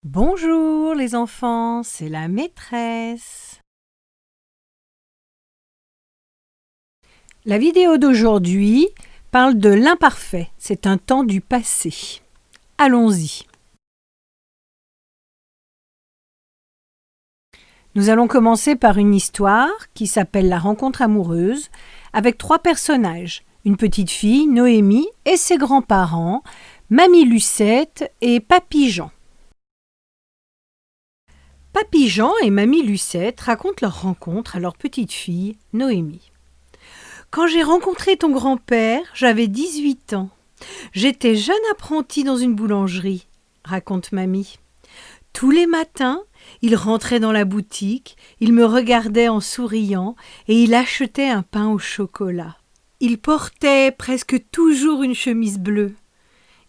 Bonjour les enfants, c'est la maîtresse. La vidéo d'aujourd'hui parle de l'imparfait, c'est un temps du passé. Allons-y. Nous allons commencer par une histoire qui s'appelle La rencontre amoureuse, avec 3 personnages, une petite fille, Noémie, et ses grands-parents, Mamie Lucette et Papy Jean. Papy Jean et Mamie Lucette racontent leur rencontre à leur petite fille, Noémie. Quand j'ai rencontré ton grand-père, j'avais 18 ans. J'étais jeune apprentie dans une boulangerie, raconte Mamie. Tous les matins, il rentrait dans la boutique, il me regardait en souriant et il achetait un pain au chocolat. Il portait presque toujours une chemise bleue.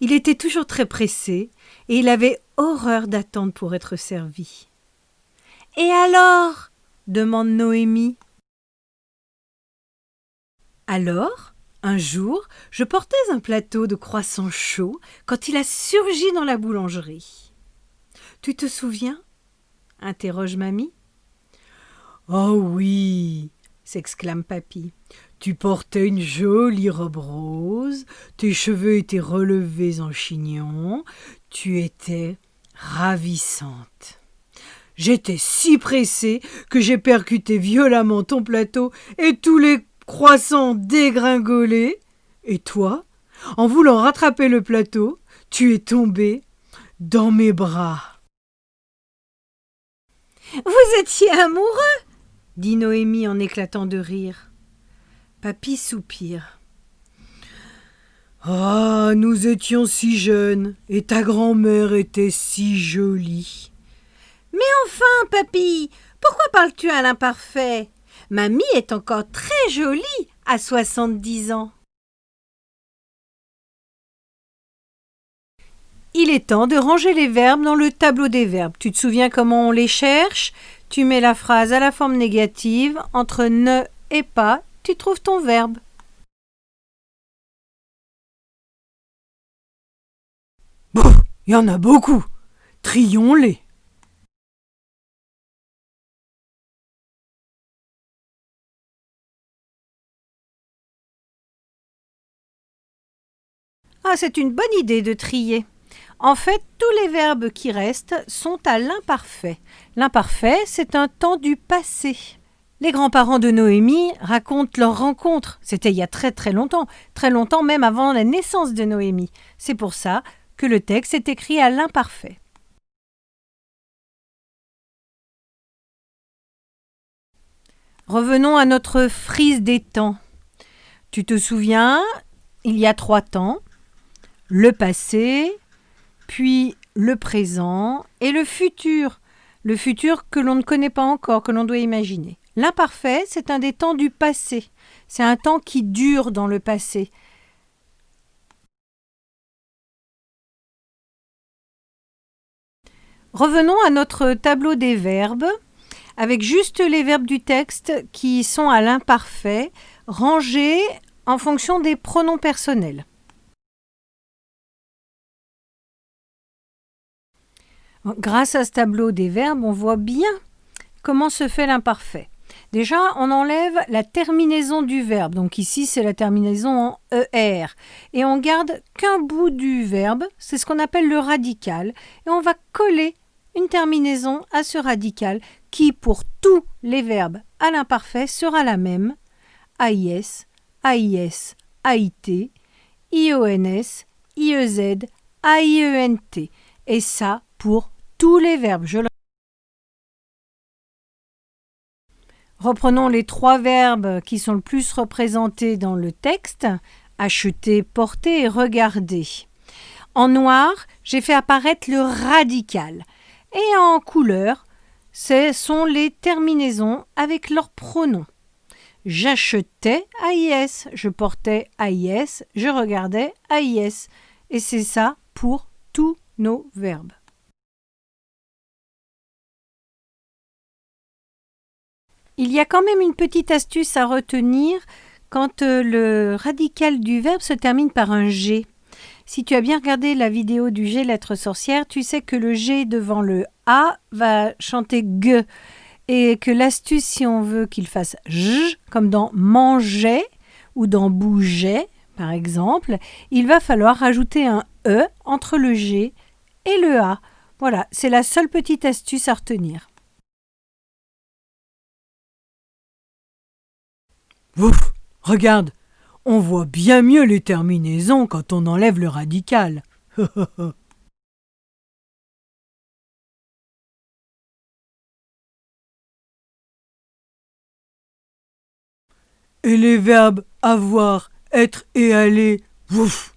Il était toujours très pressé et il avait horreur d'attendre pour être servi. « Et alors ?» demande Noémie. Alors, un jour, je portais un plateau de croissants chauds quand il a surgi dans la boulangerie. « Tu te souviens ?» interroge Mamie. « Oh oui !» s'exclame Papy. « Tu portais une jolie robe rose, tes cheveux étaient relevés en chignon, tu étais ravissante. J'étais si pressée que j'ai percuté violemment ton plateau et tous les croissants dégringolés. Et toi, en voulant rattraper le plateau, tu es tombé dans mes bras. »« Vous étiez amoureux ?» dit Noémie en éclatant de rire. Papy soupire. « Ah, nous étions si jeunes et ta grand-mère était si jolie. »« Mais enfin, papy, pourquoi parles-tu à l'imparfait ? Mamie est encore très jolie à 70 ans. » Il est temps de ranger les verbes dans le tableau des verbes. Tu te souviens comment on les cherche ? Tu mets la phrase à la forme négative. Entre ne et pas, tu trouves ton verbe. Bon, il y en a beaucoup. Trions-les. Ah, c'est une bonne idée de trier. En fait, tous les verbes qui restent sont à l'imparfait. L'imparfait, c'est un temps du passé. Les grands-parents de Noémie racontent leur rencontre. C'était il y a très longtemps même avant la naissance de Noémie. C'est pour ça que le texte est écrit à l'imparfait. Revenons à notre frise des temps. Tu te souviens, il y a 3 temps, le passé, puis le présent et le futur que l'on ne connaît pas encore, que l'on doit imaginer. L'imparfait, c'est un des temps du passé. C'est un temps qui dure dans le passé. Revenons à notre tableau des verbes, avec juste les verbes du texte qui sont à l'imparfait, rangés en fonction des pronoms personnels. Grâce à ce tableau des verbes, on voit bien comment se fait l'imparfait. Déjà, on enlève la terminaison du verbe. Donc ici, c'est la terminaison en ER. Et on garde qu'un bout du verbe, c'est ce qu'on appelle le radical. Et on va coller une terminaison à ce radical qui, pour tous les verbes à l'imparfait, sera la même. AIS, AIS, AIT, IONS, IEZ, AIENT. Et ça, pour tous les verbes. Reprenons les 3 verbes qui sont le plus représentés dans le texte. Acheter, porter et regarder. En noir, j'ai fait apparaître le radical. Et en couleur, ce sont les terminaisons avec leurs pronoms. J'achetais AIS, je portais AIS, je regardais AIS. Et c'est ça pour tous nos verbes. Il y a quand même une petite astuce à retenir quand le radical du verbe se termine par un G. Si tu as bien regardé la vidéo du G lettre sorcière, tu sais que le G devant le A va chanter G et que l'astuce, si on veut qu'il fasse J, comme dans mangeait ou dans bougeait, par exemple, il va falloir rajouter un E entre le G et le A. Voilà, c'est la seule petite astuce à retenir. Ouf, regarde, on voit bien mieux les terminaisons quand on enlève le radical. Et les verbes avoir, être et aller, ouf.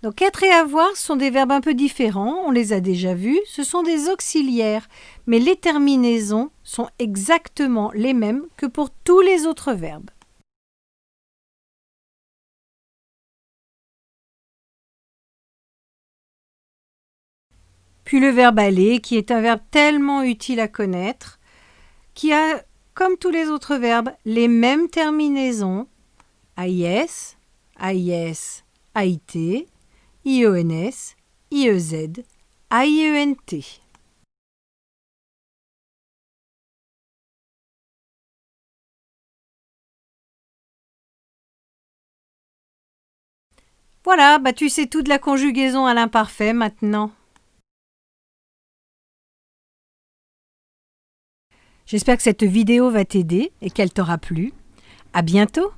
Donc être et avoir sont des verbes un peu différents, on les a déjà vus, ce sont des auxiliaires, mais les terminaisons sont exactement les mêmes que pour tous les autres verbes. Puis le verbe aller, qui est un verbe tellement utile à connaître, qui a, comme tous les autres verbes, les mêmes terminaisons, AIS, AIS, AIT, IENS, IEZ, AIENT. Voilà, tu sais tout de la conjugaison à l'imparfait maintenant. J'espère que cette vidéo va t'aider et qu'elle t'aura plu. À bientôt!